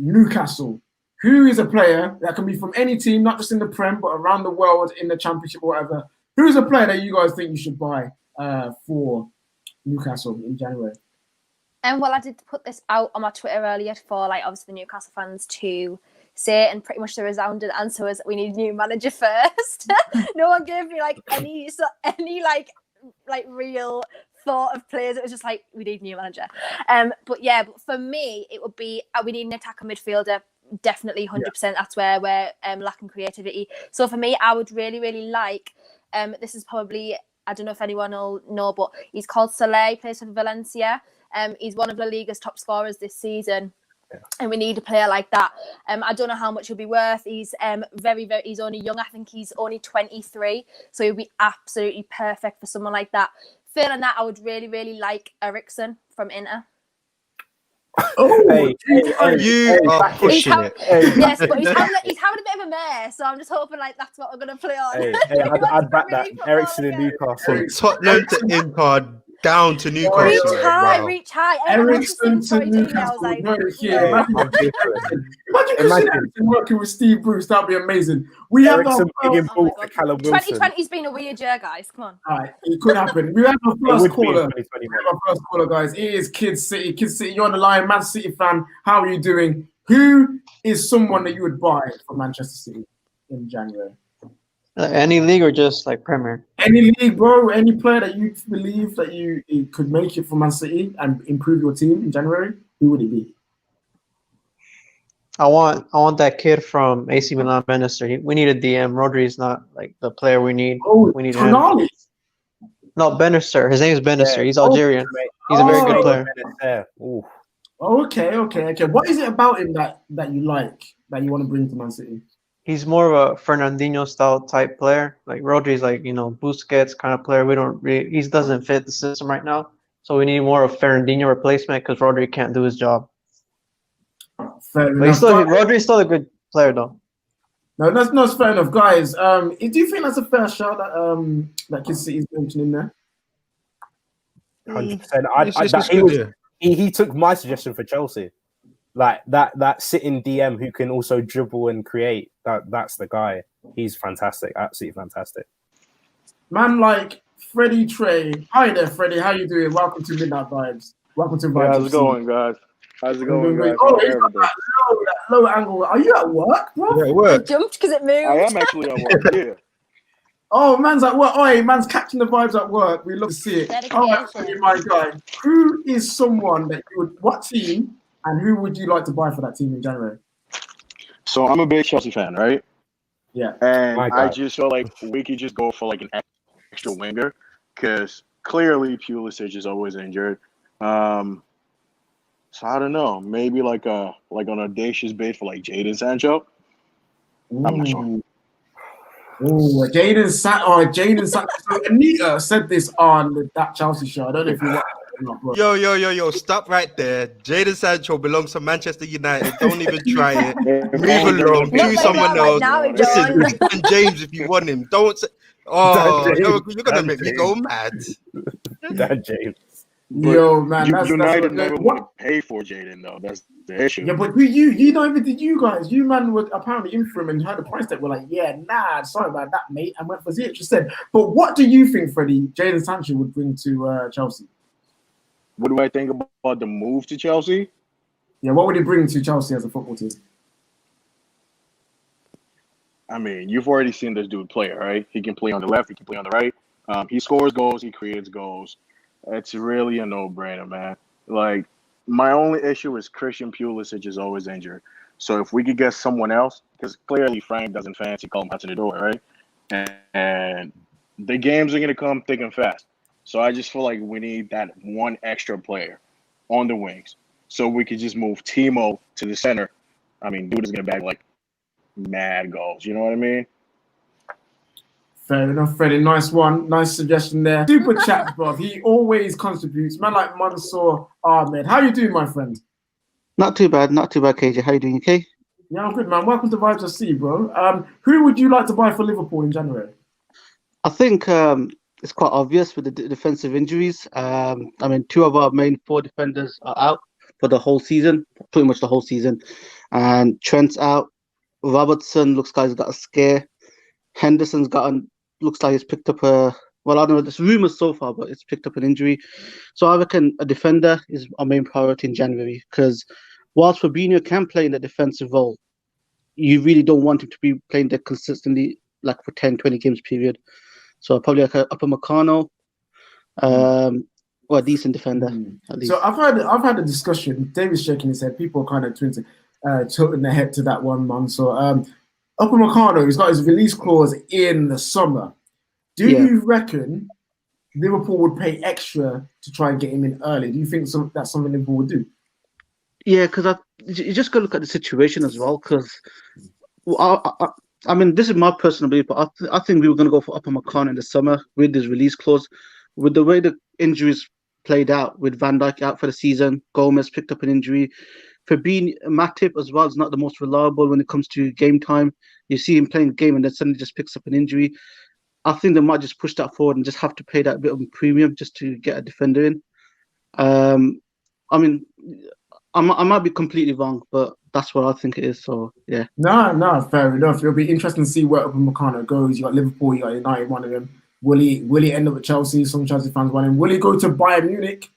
Newcastle. Who is a player that can be from any team, not just in the Prem, but around the world in the Championship or whatever? Who is a player that you guys think you should buy for Newcastle in January? Well, I did put this out on my Twitter earlier for like obviously the Newcastle fans to say, and pretty much the resounding answer was we need a new manager first. No one gave me like any like real thought of players. It was just like we need a new manager. But for me it would be we need an attacker midfielder. Definitely 100%. That's where we're lacking creativity. So for me, I would really like. This is probably, I don't know if anyone will know, but he's called Soler, plays for Valencia. He's one of La Liga's top scorers this season. Yeah. And we need a player like that. I don't know how much he'll be worth. He's he's only young. I think he's only 23. So he'll be absolutely perfect for someone like that. Failing that, I would really like Eriksen from Inter. You are pushing it. Yes, but he's having a bit of a mare, so I'm just hoping like that's what we're going to play on. I'd back that. Eriksen in Newcastle. Tottenham to Inter, down to Newcastle. Reach high. Eriksen to Newcastle. Imagine working with Steve Bruce. That'd be amazing. We have our 2020's been a weird year, guys. Come on. All right, it could happen. We have our first caller. Guys. It is Kids City. Kids City, you're on the line. Man City fan. How are you doing? Who is someone that you would buy for Manchester City in January? Any league or just like Premier? Any league, bro. Any player that you believe that you could make it for Man City and improve your team in January, who would it be? I want that kid from AC Milan, Bannister. We need a DM. Rodri's not like the player we need. We need him. No, Bannister. His name is Bannister. He's Algerian. He's a very good player. Okay. What is it about him that you like, that you want to bring to Man City? He's more of a Fernandinho style type player. Like Rodri's like, Busquets kind of player. He doesn't fit the system right now. So we need more of Fernandinho replacement because Rodri can't do his job. Rodri's still a good player though. No, that's fair enough, guys. Do you think that's a fair shout that Kids City's mentioning there? 100%. He took my suggestion for Chelsea. Like that sitting DM who can also dribble and create. That's the guy. He's fantastic, absolutely fantastic. Man, like Freddie Trey. Hi there, Freddie. How you doing? Welcome to Midnight Vibes. Welcome to Vibes. How's it going, guys? How's it going, guys? Oh, he's got that low angle. Are you at work, bro? Yeah, work. I jumped because it moved. I am actually at work. Yeah. Oh, man's at work. Oh, man's catching the vibes at work. We love to see it. Oh, actually, my guy. Who is someone that you would? What team? And who would you like to buy for that team in January? So I'm a big Chelsea fan, right? Yeah. And I just feel like we could just go for like an extra winger because clearly Pulisic is always injured. So I don't know. Maybe like an audacious bid for like Jadon Sancho. I'm not sure. Oh, Jadon Sancho. So Anita said this on that Chelsea show. I don't know if you watched. Yo, stop right there. Jadon Sancho belongs to Manchester United. Don't even try it. Move along. Do someone else. Listen, Ethan James if you want him. Don't say, you're going to make me go mad. Dan James. Yo, man. United never want to pay for Jadon, though. That's the issue. Yeah, but you don't even did you guys. You, man, were apparently in for him and had a price tag. We're like, sorry about that, mate. And went for Ziyech instead. But what do you think, Freddie, Jadon Sancho would bring to Chelsea? What do I think about the move to Chelsea? Yeah, what would he bring to Chelsea as a football team? I mean, you've already seen this dude play, right? He can play on the left, he can play on the right. He scores goals, he creates goals. It's really a no-brainer, man. Like, my only issue is Christian Pulisic is always injured. So if we could get someone else, because clearly Frank doesn't fancy calling out to the door, right? And the games are going to come thick and fast. So I just feel like we need that one extra player on the wings. So we could just move Timo to the center. I mean, dude is going to bag like mad goals. You know what I mean? Fair enough, Freddie. Nice one. Nice suggestion there. Super chat, bro. He always contributes. Man like Mansour Ahmed. How you doing, my friend? Not too bad, KJ. How you doing, okay? Yeah, I'm good, man. Welcome to Vibes FC, bro. Who would you like to buy for Liverpool in January? I think it's quite obvious with the defensive injuries. I mean, two of our main four defenders are out for the whole season, pretty much the whole season. and Trent's out. Robertson looks like he's got a scare. Henderson's looks like he's picked up a. Well, I don't know. There's rumors so far, but it's picked up an injury. So I reckon a defender is our main priority in January because whilst Fabinho can play in the defensive role, you really don't want him to be playing there consistently, like for 10, 20 games period. So probably like a Upamecano, or a decent defender at least. So I've had a discussion. David's shaking his head. People are kind of tilting their head to that one, man. So Upamecano, he's got his release clause in the summer. Do you reckon Liverpool would pay extra to try and get him in early? Do you think that's something Liverpool would do? Yeah, because you just got to look at the situation as well. Because I mean, this is my personal belief, but I think we were going to go for Upamecano in the summer with this release clause. With the way the injuries played out, with Van Dijk out for the season, Gomez picked up an injury. Fabinho, Matip as well is not the most reliable when it comes to game time. You see him playing the game and then suddenly just picks up an injury. I think they might just push that forward and just have to pay that bit of premium just to get a defender in. I mean, I might be completely wrong, but that's what I think it is. So yeah. No, fair enough. It'll be interesting to see where Upamecano goes. You got Liverpool, you got United, one of them. Will he end up at Chelsea? Some Chelsea fans want him. Will he go to Bayern Munich?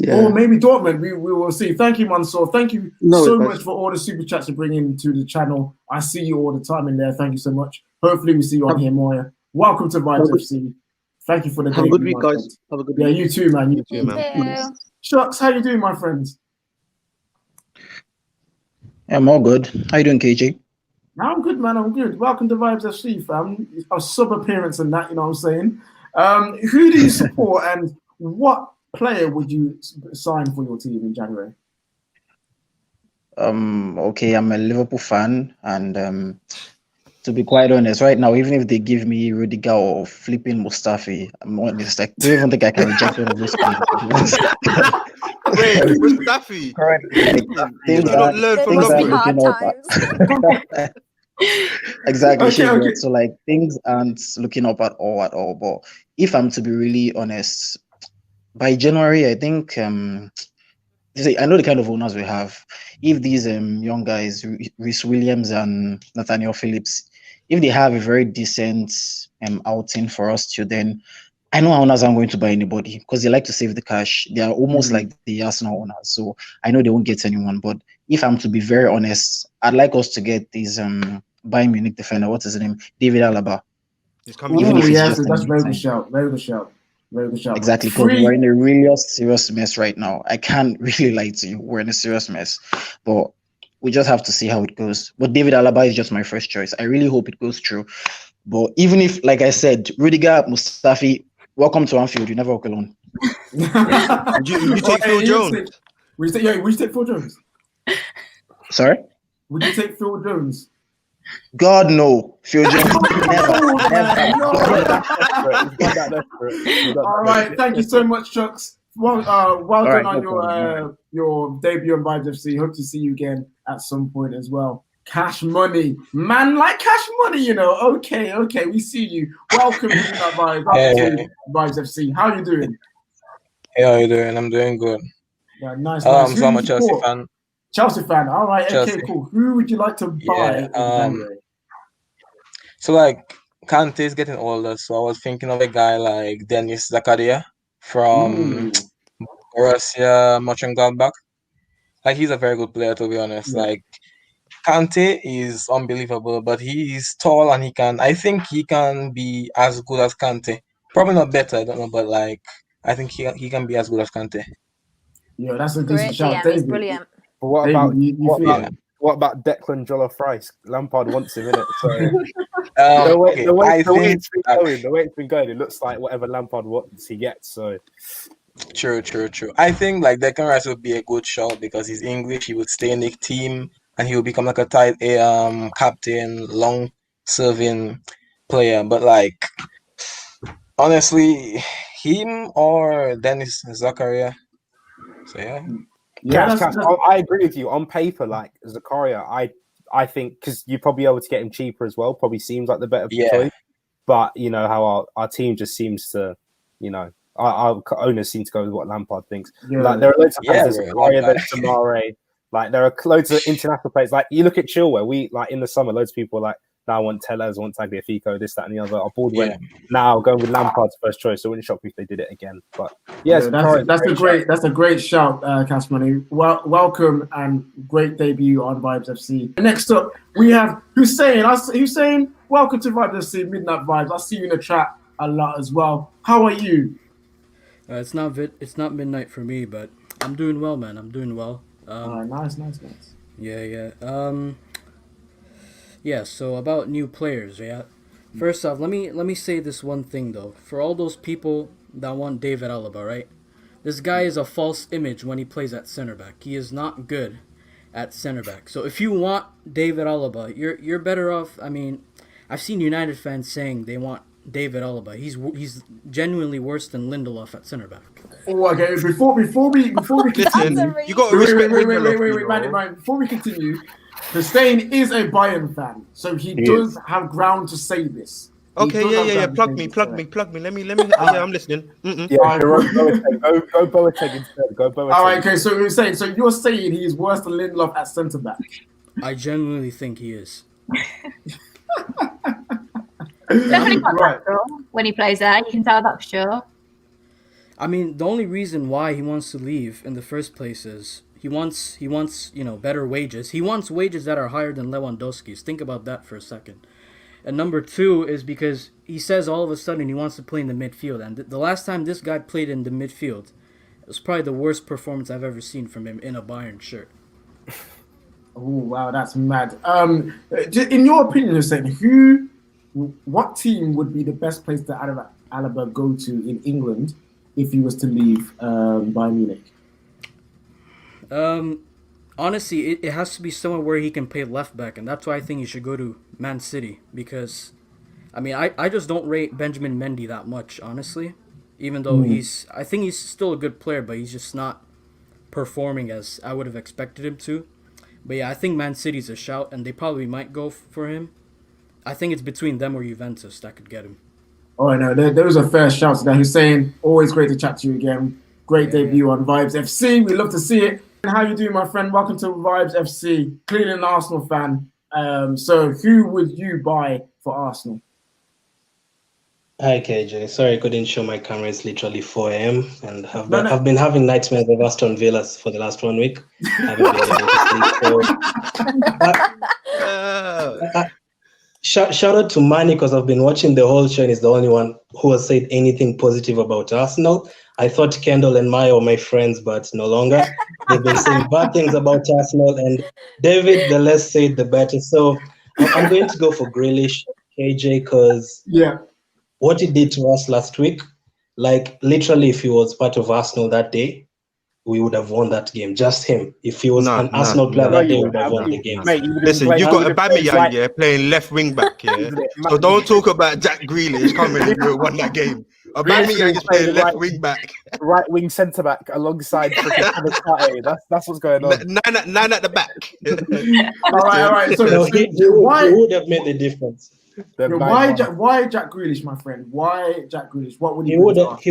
Yeah. Or maybe Dortmund? We will see. Thank you, Mansour. Thank you so much for all the super chats you bring into the channel. I see you all the time in there. Thank you so much. Hopefully we see you on here more. Welcome to Vibes FC. Thank you for the day. Have a good week, guys. Have a good week. Yeah, you too, man. You too, man. Shucks, how you doing, my friends? I'm all good. How you doing, KJ? I'm good, man. I'm good. Welcome to Vibes FC, fam. A sub appearance and that, you know what I'm saying? Who do you support and what player would you sign for your team in January? Okay, I'm a Liverpool fan, and to be quite honest, right now, even if they give me Rudiger or flipping Mustafi, I'm honest. I don't even think I can reject one of those players. Wait, Mustafi? Things don't learn from looking up. Exactly. Okay. So like things aren't looking up at all. But if I'm to be really honest, by January, I think I know the kind of owners we have. If these young guys, Rhys Williams and Nathaniel Phillips, if they have a very decent outing for us to, then I know owners aren't going to buy anybody because they like to save the cash. They are almost like the Arsenal owners. So I know they won't get anyone. But if I'm to be very honest, I'd like us to get this Bayern Munich defender. What's his name? David Alaba. He's coming. Yes, that's very good shout. Very good shout. Exactly, because we're in a really serious mess right now. I can't really lie to you. We're in a serious mess. But we just have to see how it goes. But David Alaba is just my first choice. I really hope it goes through. But even if, like I said, Rudiger, Mustafi, welcome to Anfield. You never walk alone. Would you take Phil Jones? Would you take Phil Jones? Sorry? Would you take Phil Jones? God, no. Phil Jones. Never. All right. Thank you so much, Chucks. Well done on your debut on Vibes FC. Hope to see you again at some point as well. Cash money. Man like cash money, you know. Okay. We see you. Welcome to that Vibes FC. How are you doing? Hey, how you doing? I'm doing good. Yeah, nice. So I'm a Chelsea fan. Chelsea fan. All right. Chelsea. Okay, cool. Who would you like to buy? So like Kante is getting older, so I was thinking of a guy like Denis Zakaria from Borussia Mönchengladbach. Like he's a very good player, to be honest. Yeah. Like Kante is unbelievable, but he is tall and I think he can be as good as Kante. Probably not better, I don't know, but like I think he can be as good as Kante. Yeah, that's a decent shout. He's brilliant. But what about Declan Jolla-Rice? Lampard wants him in it. So the way it's been going, it looks like whatever Lampard wants, he gets. So true. I think like Declan Rice would be a good shot because he's English. He would stay in the team and he will become like a tight captain, long-serving player. But like honestly, him or Denis Zakaria. So yeah. I agree with you. On paper, like Zakaria, I think because you're probably able to get him cheaper as well. Probably seems like the better choice. But you know how our team just seems to, our owners seem to go with what Lampard thinks. Like there are loads of players, Zakaria, there's Samare, Like there are loads of international players. Like you look at Chilwell, we like in the summer, loads of people were like, now I want Tellez, I want Tagliafico, this, that, and the other. Our board went now going with Lampard's first choice. So it wouldn't shock me if they did it again. But yes, that's a great shout, Casmani. Welcome and great debut on Vibes FC. Next up, we have Hussein. Hussein, welcome to Vibes FC Midnight Vibes. I see you in the chat a lot as well. How are you? It's not midnight for me, but I'm doing well, man. I'm doing well. Nice. Yeah. So about new players, yeah. First off, let me say this one thing though. For all those people that want David Alaba, right? This guy is a false image when he plays at center back. He is not good at center back. So if you want David Alaba, you're better off. I mean, I've seen United fans saying they want David Alaba. He's genuinely worse than Lindelof at center back. Oh, okay. Before we continue, you got to respect wait, man. Before we continue, Hussein is a Bayern fan, so he does have ground to say this. Okay, yeah. Plug me. Let me. Yeah, I'm listening. Yeah, go Boateng instead. Go Boateng. All right, okay. So you're saying he is worse than Lindelof at centre back? I genuinely think he is. Definitely got that though. When he plays there, you can tell that for sure. I mean, the only reason why he wants to leave in the first place is he wants better wages. He wants wages that are higher than Lewandowski's. Think about that for a second. And number two is because he says all of a sudden he wants to play in the midfield. And the last time this guy played in the midfield, it was probably the worst performance I've ever seen from him in a Bayern shirt. Oh wow, that's mad. In your opinion, Hussein, what team would be the best place to Alaba go to in England if he was to leave Bayern Munich? Honestly, it has to be somewhere where he can play left back, and that's why I think he should go to Man City. Because, I mean, I just don't rate Benjamin Mendy that much, honestly. Even though I think he's still a good player, but he's just not performing as I would have expected him to. But yeah, I think Man City's a shout, and they probably might go for him. I think it's between them or Juventus that could get him. Oh, no, there was a fair shout to that. Hussein, always great to chat to you again. Great debut on Vibes FC. We love to see it. And how you doing, my friend? Welcome to Vibes FC. Clearly an Arsenal fan. So who would you buy for Arsenal? Hi, KJ. Sorry I couldn't show my camera. It's literally 4 a.m. and I've been having nightmares of Aston Villa for the last 1 week. I haven't been able to sleep. Shout out to Manny because I've been watching the whole show and he's the only one who has said anything positive about Arsenal. I thought Kendall and Maya were my friends, but no longer. They've been saying bad things about Arsenal, and David, the less said, the better. So I'm going to go for Grealish, KJ, because what he did to us last week, like literally if he was part of Arsenal that day, we would have won that game. Just him. If he was an Arsenal player that day, we would have won the game. Mate, listen, you got Aubameyang playing left wing back, so don't talk about Jack Grealish coming and won that game. Aubameyang is playing left wing back, right wing centre back alongside that's what's going on. Nine at the back. all right. So he would have made the difference. Why Jack Grealish, my friend? Why Jack Grealish? What would he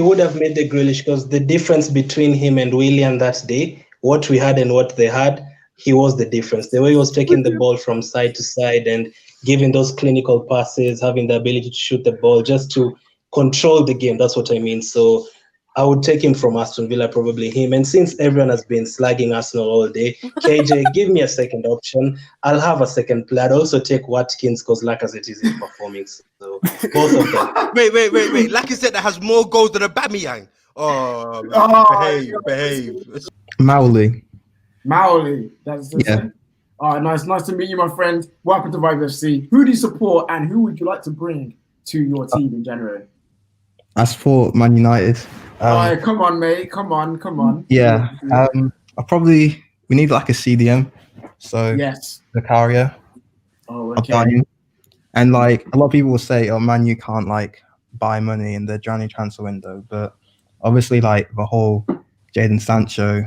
would have made the Grealish because the difference between him and Willian that day, what we had and what they had, he was the difference. The way he was taking the ball from side to side and giving those clinical passes, having the ability to shoot the ball just to control the game. That's what I mean. So I would take him from Aston Villa, probably him. And since everyone has been slagging Arsenal all day, KJ, give me a second option. I'll have a second player. I'd also take Watkins because Lacazette isn't performing. So both of them. Wait. Lacazette that has more goals than Aubameyang. Oh, behave. Mowley. That's it. Nice to meet you, my friend. Welcome to Vibe FC. Who do you support and who would you like to bring to your team in January? I support Man United. Come on, mate. Come on. Yeah. We need like a CDM. So yes, Zakaria. Oh, okay. And like a lot of people will say, "Oh, Man, you can't like buy money in the January transfer window." But obviously, like the whole Jadon Sancho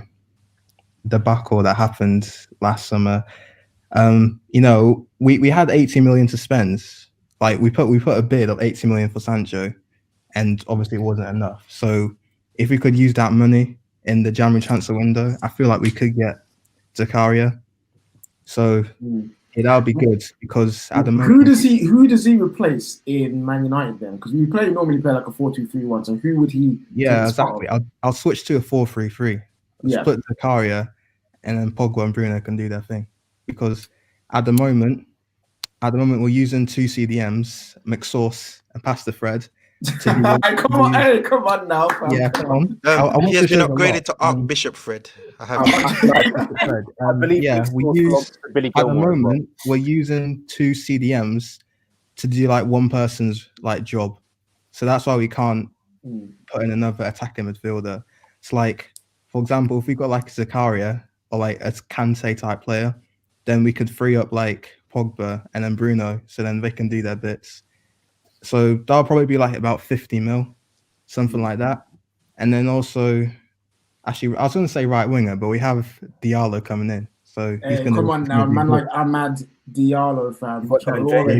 debacle that happened last summer. We had 80 million to spend. Like we put a bid of 80 million for Sancho, and obviously it wasn't enough. So if we could use that money in the January transfer window, I feel like we could get Zakaria. So that would be good because at the moment, who does he replace in Man United then? Because we normally play like a 4-2-3-1. So who would he? Yeah, exactly. I'll switch to a 4-3-3. Split Zakaria, and then Pogba and Bruno can do their thing. Because at the moment we're using 2 CDMs, McSauce and Pasta Fred. Come on now, fam. Yeah, come on. He has been upgraded to Archbishop Fred. I believe we're using 2 CDMs to do like one person's like job. So that's why we can't put in another attacking midfielder. It's like, for example, if we got like a Zakaria or like a Kante type player, then we could free up like Pogba and then Bruno, so then they can do their bits. So that'll probably be like about 50 mil, something like that. And then also, actually, I was going to say right winger, but we have Diallo coming in. So he's going to come on now, man, like Ahmad Diallo, fam. Finally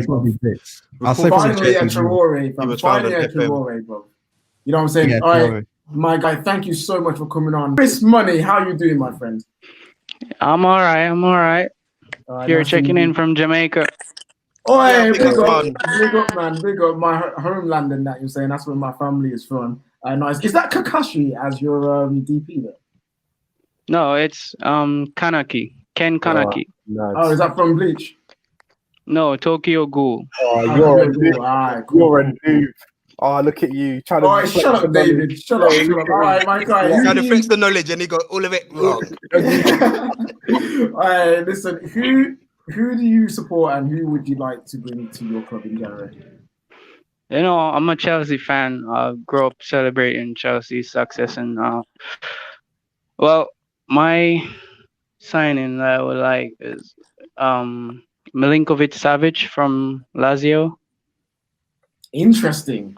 a Traore, fam. Finally a Traore, bro. You know what I'm saying? Yeah, all right, my guy, thank you so much for coming on. Chris Money, how you doing, my friend? I'm all right. You're checking in from Jamaica. Oh, hey, big up, man. Big up my homeland and that you're saying. That's where my family is from. Nice. Is that Kakashi as your DP there? No, it's Kanaki. Ken Kanaki. Nice. Oh, is that from Bleach? No, Tokyo Ghoul. Oh, you're a noob. You're a noob. Oh, look at you. Shut up, David. Shut up. All right, my guy. Trying to fix the knowledge and he got all of it wrong. All right, listen. Who do you support and who would you like to bring to your club in January? You know, I'm a Chelsea fan. I grew up celebrating Chelsea's success, and well, my signing that I would like is Milinkovic-Savic from Lazio. Interesting.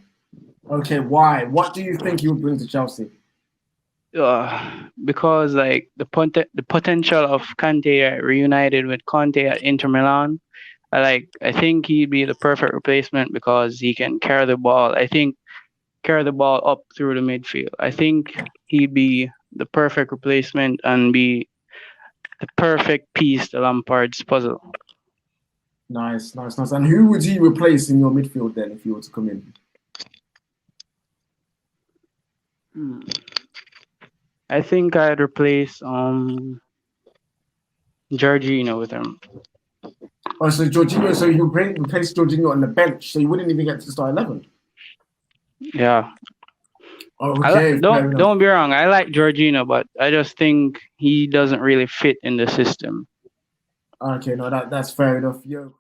Okay, why? What do you think he would bring to Chelsea? Because like the potential of Kante reunited with Conte at Inter Milan, I think he'd be the perfect replacement because he can carry the ball. Carry the ball up through the midfield. I think he'd be the perfect replacement and be the perfect piece to Lampard's puzzle. Nice. And who would he replace in your midfield then if you were to come in? I think I'd replace Jorginho with him. Oh, so Jorginho, so you replace Jorginho on the bench, so you wouldn't even get to start 11. Yeah. Okay. Don't be wrong. I like Jorginho, but I just think he doesn't really fit in the system. Okay, no, that's fair enough. Yo.